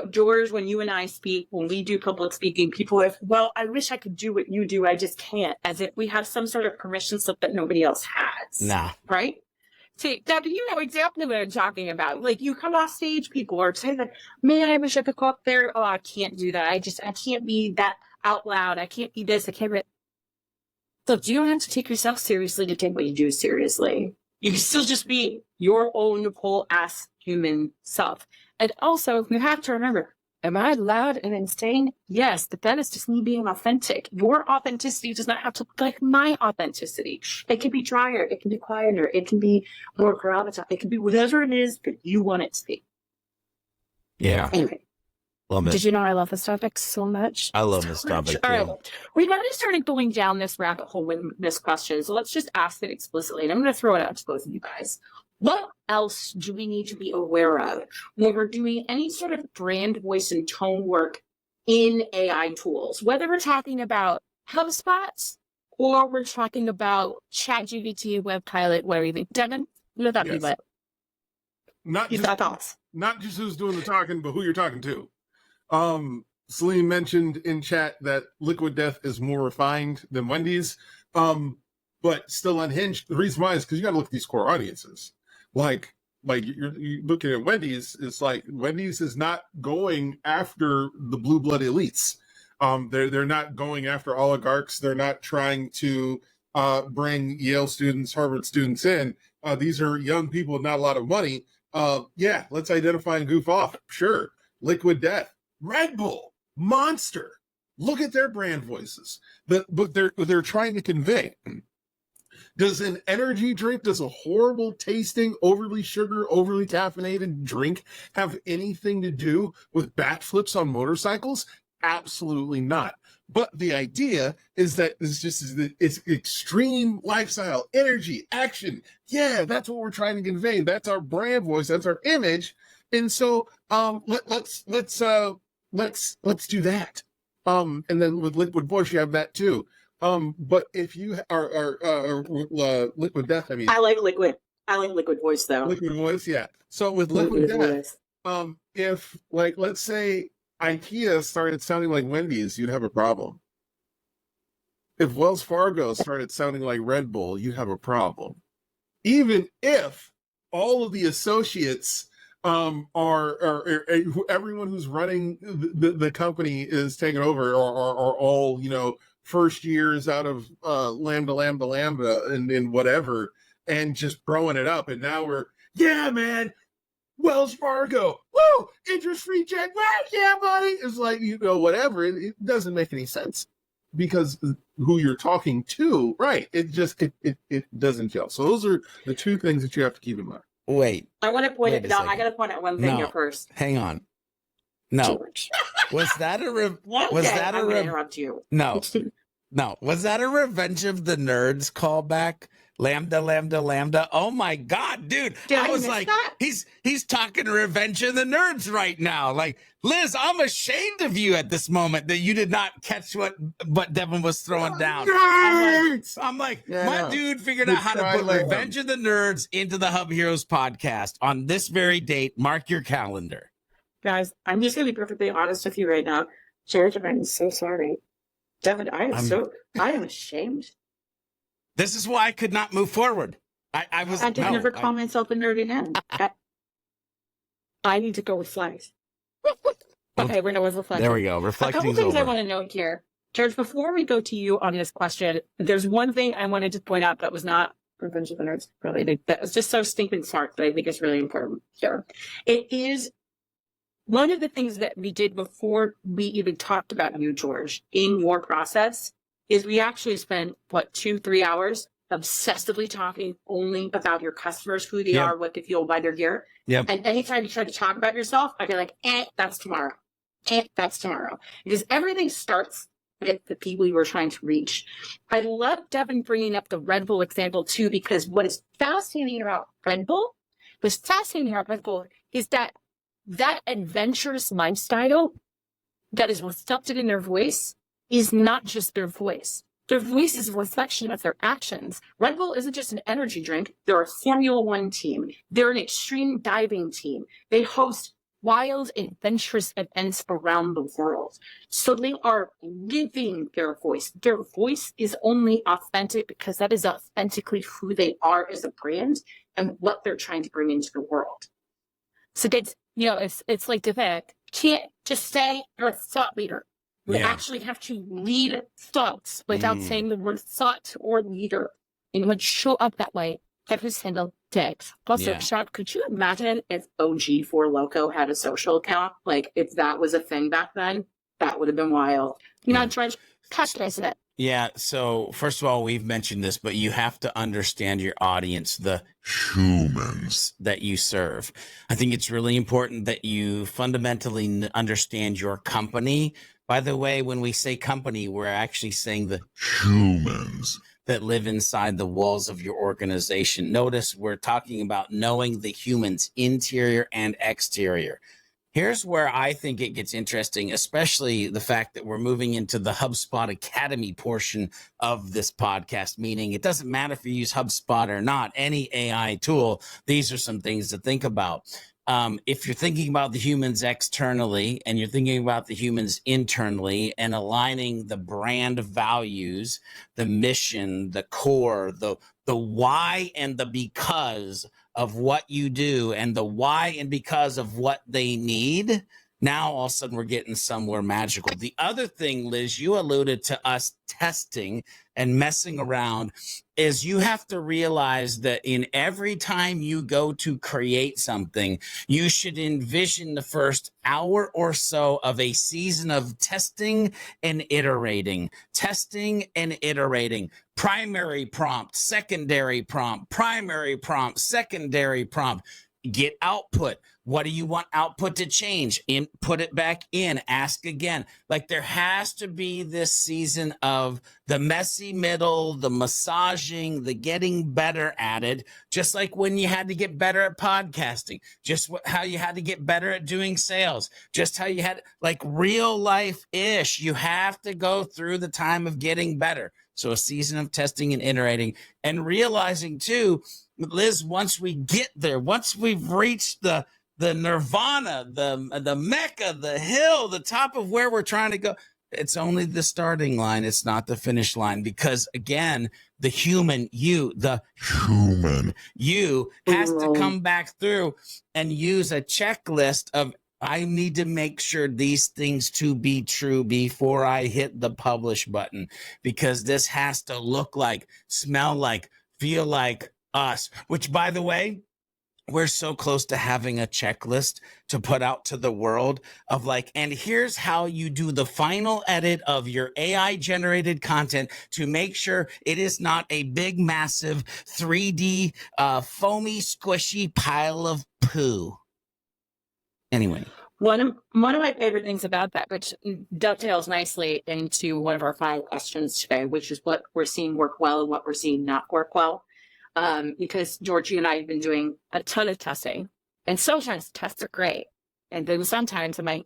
George, when you and I speak, when we do public speaking, people are, well, I wish I could do what you do. I just can't. As if we have some sort of permission slip that nobody else has. Nah. Right? See, Devyn, you know exactly what I'm talking about. Like, you come off stage, people are saying that, man, I wish I could go up there. Oh, I can't do that. I can't be that out loud. I can't be this. I can't be. Look, you don't have to take yourself seriously to take what you do seriously. You can still just be your own whole ass human self. And also, you have to remember, am I loud and insane? Yes, but that is just me being authentic. Your authenticity does not have to look like my authenticity. It can be drier, it can be quieter, it can be more gravitas, it can be whatever it is that you want it to be. Yeah. Anyway. Love it. Did you know I love this topic so much? I love this topic too. All right. We've already started going down this rabbit hole with this question, so let's just ask it explicitly. And I'm going to throw it out to both of you guys. What else do we need to be aware of when we're doing any sort of brand voice and tone work in AI tools? Whether we're talking about HubSpot or we're talking about ChatGPT, Webpilot, whatever you think. Devyn, what about you? Not just who's doing the talking, but who you're talking to. Celine mentioned in chat that Liquid Death is more refined than Wendy's, but still unhinged. The reason why is because you got to look at these core audiences. Like you're looking at Wendy's, it's like Wendy's is not going after the blue blood elites. They're not going after oligarchs. They're not trying to bring Yale students, Harvard students in. These are young people with not a lot of money. Yeah, let's identify and goof off. Sure. Liquid Death, Red Bull, Monster. Look at their brand voices. But they're trying to convey. Does an energy drink, does a horrible tasting, overly sugar, overly caffeinated drink have anything to do with bat flips on motorcycles? Absolutely not. But the idea is that it's extreme lifestyle, energy, action. Yeah, that's what we're trying to convey. That's our brand voice. That's our image. And so let's do that. And then with Liquid Voice, you have that too. But if you are Liquid Death, I mean, I like Liquid Voice though. Liquid Voice, yeah. So with Liquid Death, Voice. if like let's say IKEA started sounding like Wendy's, you'd have a problem. If Wells Fargo started sounding like Red Bull, you'd have a problem. Even if all of the associates are everyone who's running the company is taken over, or all, you know, first years out of Lambda and whatever, and just throwing it up, and now we're, yeah, man, Wells Fargo, woo, interest-free check, wow, yeah, buddy. It's like, you know, whatever. It doesn't make any sense because who you're talking to, right? It just it doesn't gel. So those are the two things that you have to keep in mind. Wait. I want to point Wait it a out. I second. got to point out one thing here first. Hang on. No. George. Was that a I'm gonna interrupt you. No. Was that a Revenge of the Nerds callback? Lambda. Oh my God, dude. Did I I was miss like, that? he's talking Revenge of the Nerds right now. Like, Liz, I'm ashamed of you at this moment that you did not catch what Devyn was throwing down. I'm like, Yeah, my no. dude figured out how to put Revenge of the Nerds into the Hub Heroes podcast on this very date. Mark your calendar. Guys, I'm just gonna be perfectly honest with you right now. George, I'm so sorry. Devyn, I am ashamed. This is why I could not move forward. I did never call myself a nerd again. I need to go reflect. Okay, we're going to reflect. There we go. A Reflecting's couple things over. I want to note here. George, before we go to you on this question, there's one thing I wanted to point out that was not Revenge of the Nerds related, that was just so stinking smart that I think is really important here. It is one of the things that we did before we even talked about you, George, in your process, is we actually spent, 2-3 hours obsessively talking only about your customers, who they are, what they feel, why they're here. Yep. And anytime you try to talk about yourself, I'd be like, that's tomorrow. That's tomorrow. Because everything starts with the people you were trying to reach. I love Devyn bringing up the Red Bull example too, because what is fascinating about Red Bull, is that adventurous lifestyle that is reflected in their voice is not just their voice. Their voice is a reflection of their actions. Red Bull isn't just an energy drink. They're a Formula One team. They're an extreme diving team. They host wild, adventurous events around the world. So they are living their voice. Their voice is only authentic because that is authentically who they are as a brand and what they're trying to bring into the world. So that's, it's like the fact, can't just say you're a thought leader. We actually have to lead thoughts without saying the word thought or leader. And it would show up that way every single day. Also, Sean, could you imagine if OG for Loco had a social account? Like, if that was a thing back then, that would have been wild. George, customize it. Yeah. So first of all, we've mentioned this, but you have to understand your audience, the humans that you serve. I think it's really important that you fundamentally understand your company. By the way, when we say company, we're actually saying the humans that live inside the walls of your organization. Notice we're talking about knowing the humans, interior and exterior. Here's where I think it gets interesting, especially the fact that we're moving into the HubSpot Academy portion of this podcast, meaning it doesn't matter if you use HubSpot or not, any AI tool, these are some things to think about. If you're thinking about the humans externally and you're thinking about the humans internally and aligning the brand values, the mission, the core, the why and the because of what you do and the why and because of what they need, now all of a sudden we're getting somewhere magical. The other thing, Liz, you alluded to us testing and messing around, is you have to realize that in every time you go to create something, you should envision the first hour or so of a season of testing and iterating, primary prompt, secondary prompt, primary prompt, secondary prompt. Get output. What do you want output to change? Put it back in, ask again. Like there has to be this season of the messy middle, the massaging, the getting better at it, just like when you had to get better at podcasting, just how you had to get better at doing sales, just how you had like real life-ish. You have to go through the time of getting better. So a season of testing and iterating and realizing too, Liz, once we get there, once we've reached the nirvana, the mecca, the hill, the top of where we're trying to go, it's only the starting line. It's not the finish line, because again, the human you has to come back through and use a checklist of, I need to make sure these things to be true before I hit the publish button, because this has to look like, smell like, feel like us, which by the way, we're so close to having a checklist to put out to the world of like, and here's how you do the final edit of your AI generated content to make sure it is not a big, massive 3D, foamy, squishy pile of poo. Anyway. One of my favorite things about that, which dovetails nicely into one of our final questions today, which is what we're seeing work well and what we're seeing not work well. Because Georgie and I have been doing a ton of testing, and sometimes tests are great. And then sometimes I'm like,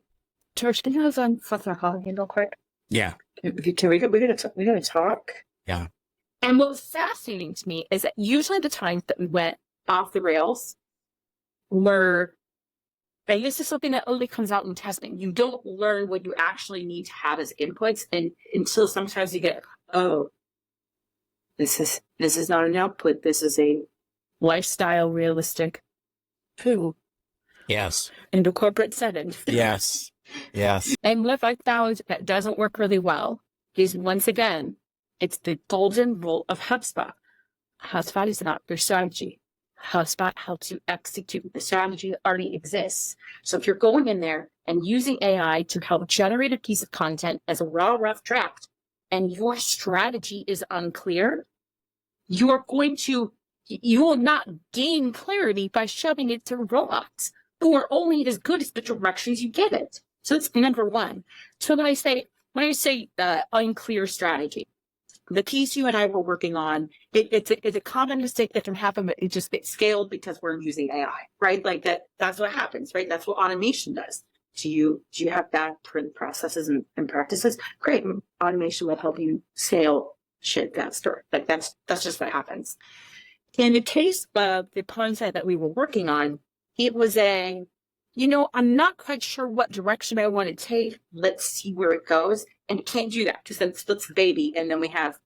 George, can you have on fucking holiday real quick? Yeah. We gotta talk. Yeah. And what was fascinating to me is that usually the times that we went off the rails were, and this is something that only comes out in testing. You don't learn what you actually need to have as inputs, and until sometimes you get, oh, this is not an output. This is a lifestyle realistic poo. Yes. In the corporate setting. Yes. Yes. And what I found that doesn't work really well is, once again, it's the golden rule of HubSpot. HubSpot is not your strategy. HubSpot helps you execute the strategy that already exists. So if you're going in there and using AI to help generate a piece of content as a raw, rough draft, and your strategy is unclear, you will not gain clarity by shoving it through robots who are only as good as the directions you give it. So it's number one. So when I say unclear strategy, the piece you and I were working on, it's a common mistake that can happen, but it just gets scaled because we're using AI, right? Like that's what happens, right? That's what automation does. Do you have bad processes and practices? Great. Automation will help you scale shit faster. Like that's just what happens. In the case of the content that we were working on, it was I'm not quite sure what direction I want to take. Let's see where it goes. And you can't do that, because then it splits the baby, and then we have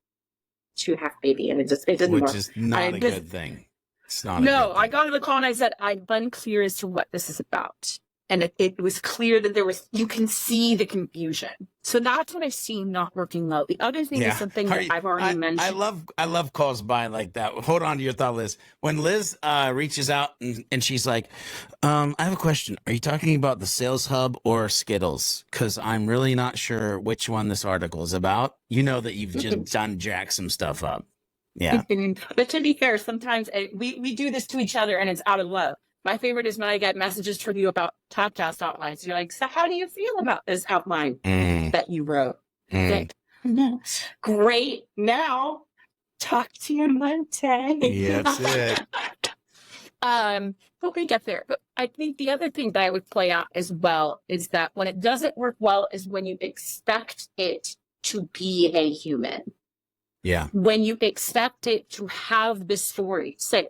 two half baby, and it doesn't work. Which is not a good thing. It's not. No, I got to the call and I said, I'm unclear as to what this is about. And it was clear that you can see the confusion. So that's what I've seen not working well. The other thing is something that I've already mentioned. I love calls by like that. Hold on to your thought, Liz. When Liz reaches out and she's like, I have a question. Are you talking about the Sales Hub or Skittles? Because I'm really not sure which one this article is about. You know that you've just done jack some stuff up. Yeah. But to be fair, sometimes we do this to each other and it's out of love. My favorite is when I get messages from you about podcast outlines. You're like, so how do you feel about this outline that you wrote? Like, great. Now, talk to you Monday. Yeah, that's it. But we get there. But I think the other thing that I would play out as well is that when it doesn't work well is when you expect it to be a human. Yeah. When you expect it to have the story. Say,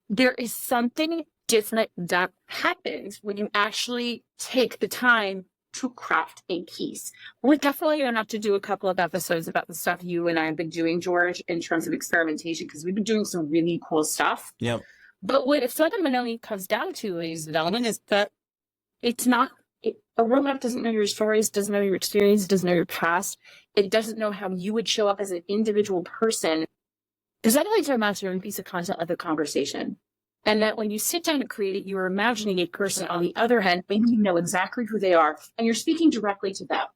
there is something different that happens when you actually take the time to craft a piece. We're definitely going to have to do a couple of episodes about the stuff you and I have been doing, George, in terms of experimentation, because we've been doing some really cool stuff. Yep. But what it fundamentally comes down to, ladies and gentlemen, is that it's not, a roadmap doesn't know your stories, doesn't know your experience, doesn't know your past. It doesn't know how you would show up as an individual person. Because that only turns out a piece of content like a conversation. And that when you sit down to create it, you're imagining a person on the other hand, and you know exactly who they are, and you're speaking directly to them.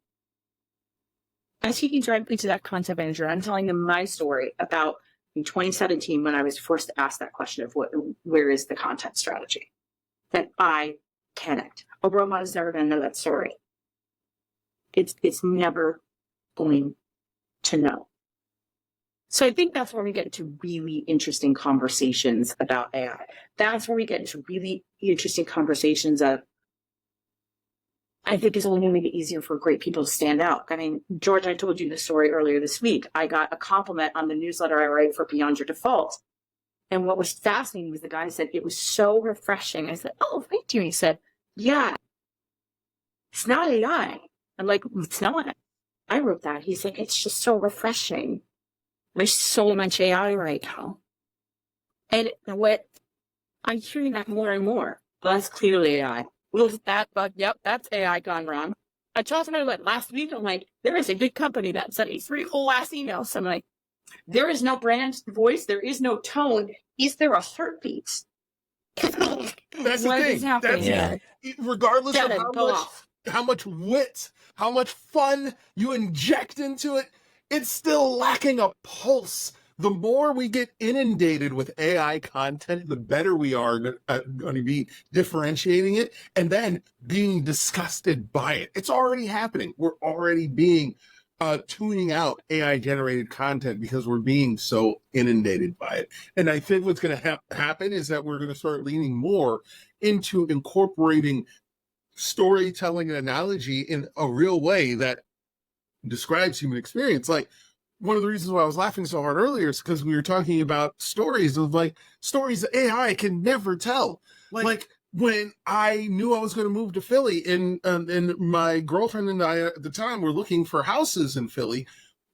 I'm speaking directly to that content manager. I'm telling them my story about in 2017 when I was forced to ask that question of where is the content strategy? that I cannot. A robot is never going to know that story. It's never going to know. So I think that's where we get into really interesting conversations about AI. That's where we get into really interesting conversations of, I think it's only going to make it easier for great people to stand out. I mean, George, I told you the story earlier this week. I got a compliment on the newsletter I write for Beyond Your Default. And what was fascinating was the guy said, it was so refreshing. I said, oh, thank you. And he said, yeah, it's not AI. I'm like, it's not. I wrote that. He's like, it's just so refreshing. There's so much AI right now. And what I'm hearing that more and more. Well, that's clearly AI. Well, that, but yep, that's AI gone wrong. I talked about it last week. I'm like, there is a big company that sent me 3 whole ass emails. So I'm like, there is no brand voice. There is no tone. Is there a heartbeat? That's the What thing. is happening That's, here? regardless of Devyn, go off. how much wit, how much fun you inject into it, it's still lacking a pulse. The more we get inundated with AI content, the better we are going to be differentiating it and then being disgusted by it. It's already happening. We're already being tuning out AI generated content because we're being so inundated by it. And I think what's going to happen is that we're going to start leaning more into incorporating storytelling and analogy in a real way that describes human experience. Like, one of the reasons why I was laughing so hard earlier is because we were talking about stories that AI can never tell. Like when I knew I was going to move to Philly, and my girlfriend and I at the time were looking for houses in Philly.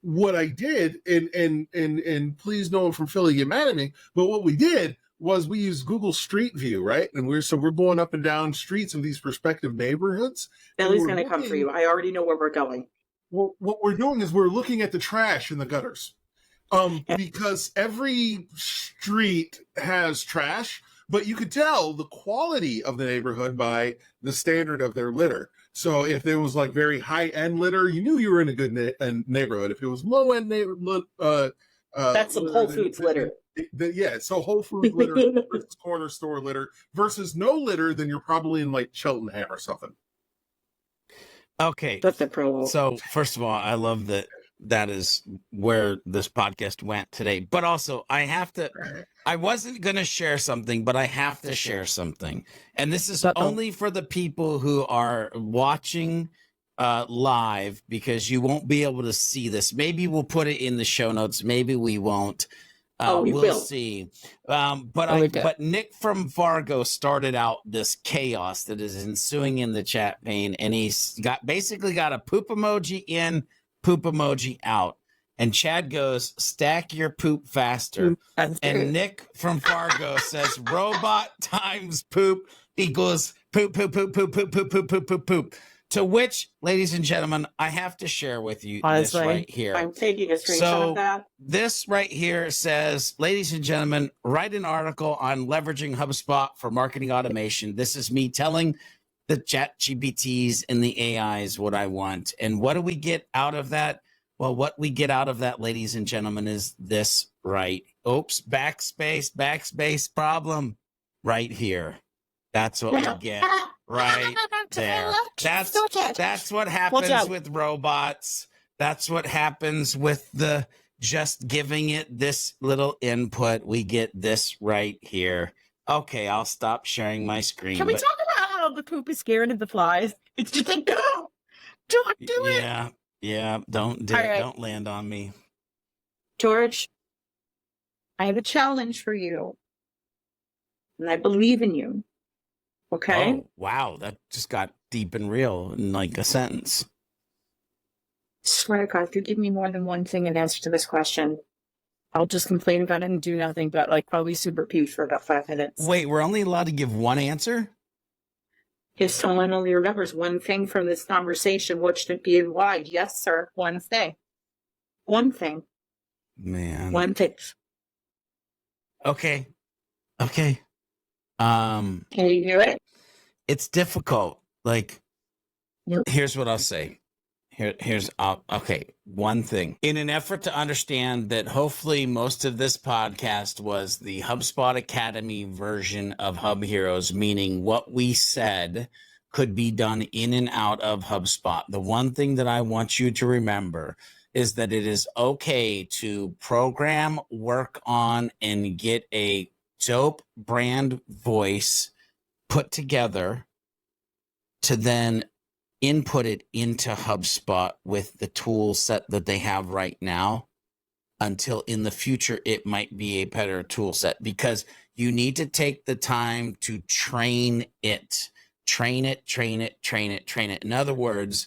What I did, and please no one from Philly get mad at me, but what we did was we used Google Street View, right? And we're going up and down streets of these prospective neighborhoods. Billy's going to come for you. I already know where we're going. Well, what we're doing is we're looking at the trash in the gutters, because every street has trash, but you could tell the quality of the neighborhood by the standard of their litter. So if there was like very high-end litter, you knew you were in a good neighborhood. If it was low-end neighborhood, that's some Whole Foods litter. Yeah, so Whole Foods litter versus corner store litter versus no litter, then you're probably in like Cheltenham or something. Okay. That's a pro. So first of all, I love that is where this podcast went today. But also I wasn't going to share something, but I have to share something. And this is only for the people who are watching live, because you won't be able to see this. Maybe we'll put it in the show notes. Maybe we won't. We'll see. But Nick from Fargo started out this chaos that is ensuing in the chat pane, and he's basically got a poop emoji in, poop emoji out. And Chad goes, stack your poop faster. And Nick from Fargo says, robot times poop equals poop, poop, poop, poop, poop, poop, poop, poop, poop, poop. To which, ladies and gentlemen, I have to share with you this right here. I'm taking a screenshot of that. This right here says, ladies and gentlemen, write an article on leveraging HubSpot for marketing automation. This is me telling the chat GPTs and the AIs what I want. And what do we get out of that? Well, what we get out of that, ladies and gentlemen, is this right. Oops, backspace problem right here. That's what we get right there. That's what happens with robots. That's what happens with the just giving it this little input. We get this right here. Okay, I'll stop sharing my screen. Can we talk about how the poop is scared of the flies? It's just like, no, don't do it. Yeah, don't do it. Right. Don't land on me. George, I have a challenge for you. And I believe in you. Okay. Oh, wow. That just got deep and real in like a sentence. Swear to God, if you give me more than one thing in answer to this question, I'll just complain about it and do nothing but like probably super puke for about 5 minutes. Wait, we're only allowed to give one answer? If someone only remembers one thing from this conversation, what should it be and why? Yes, sir. One thing. One thing. Man. One thing. Okay. Can you do it? It's difficult. Like, here's what I'll say. Here's okay. One thing, in an effort to understand that hopefully most of this podcast was the HubSpot Academy version of Hub Heroes, meaning what we said could be done in and out of HubSpot. The one thing that I want you to remember is that it is okay to program, work on, and get a dope brand voice put together to then input it into HubSpot with the tool set that they have right now, until in the future it might be a better tool set, because you need to take the time to train it. In other words,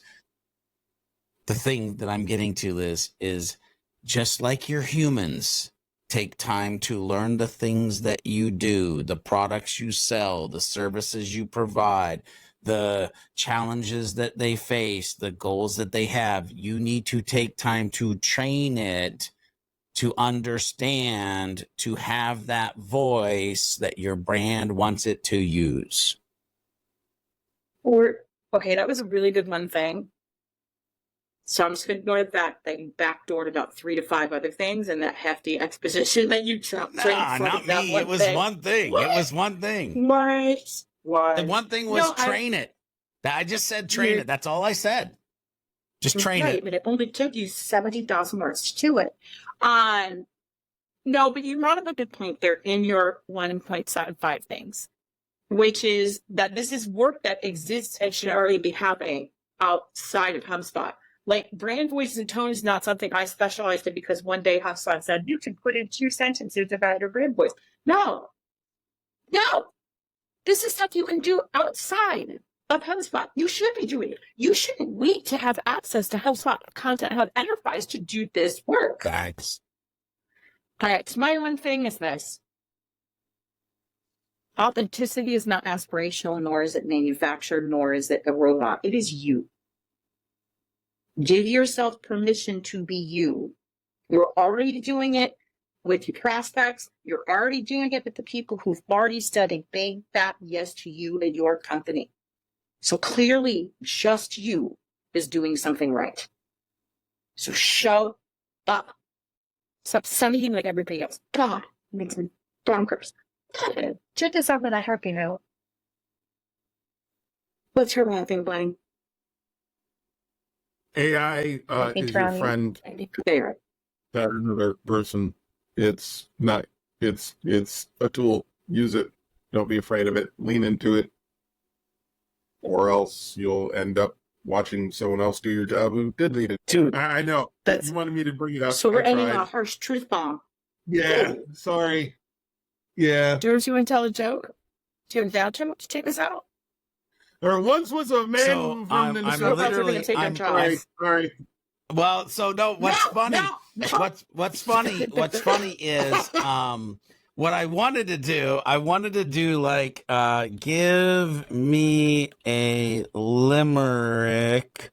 the thing that I'm getting to, Liz, is just like your humans take time to learn the things that you do, the products you sell, the services you provide, the challenges that they face, the goals that they have. You need to take time to train it, to understand, to have that voice that your brand wants it to use. Okay, that was a really good one thing. So I'm just going to ignore that thing, backdoored about 3 to 5 other things, and that hefty exposition that you dropped. Nah, not me. It was one thing. It was one thing. What? The one thing was train it. I just said train it. That's all I said. Just train it. But it only took you 70,000 words to it. No, but you brought up a good point there in your 1.75 things, which is that this is work that exists and should already be happening outside of HubSpot. Like, brand voice and tone is not something I specialized in because one day HubSpot said, you can put in 2 sentences about your brand voice. No. This is stuff you can do outside of HubSpot. You should be doing it. You shouldn't wait to have access to HubSpot Content Hub Enterprise to do this work. Thanks. All right, so my one thing is this. Authenticity is not aspirational, nor is it manufactured, nor is it a robot. It is you. Give yourself permission to be you. You're already doing it with your prospects. You're already doing it with the people who've already said a big fat yes to you and your company. So clearly, just you is doing something right. So show up. Stop sounding like everybody else. God, makes me bonkers. Check this out with a happy note. What's your laughing, Blaine? AI is your friend. There. That another person. It's not. It's a tool. Use it. Don't be afraid of it. Lean into it, or else you'll end up watching someone else do your job who did need it. Dude, I know. You wanted me to bring it up. So we're ending a harsh truth bomb. Yeah. Sorry. Yeah. George, you want to tell a joke? Do you want to take us out? There once was a man who roomed in the Sorry. Well, so no. What's funny? What's funny? What's funny is what I wanted to do. I wanted to do like give me a limerick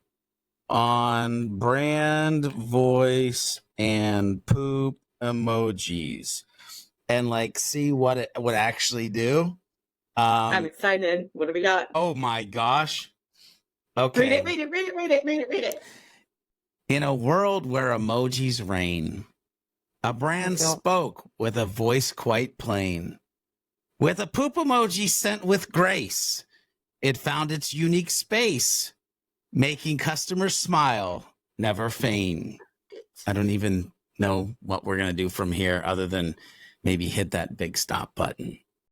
on brand voice and poop emojis, and like see what it would actually do. I'm excited. What do we got? Oh my gosh. Okay. Read it. In a world where emojis reign, a brand spoke with a voice quite plain. With a poop emoji sent with grace, it found its unique space, making customers smile, never feign. I don't even know what we're going to do from here other than maybe hit that big stop button.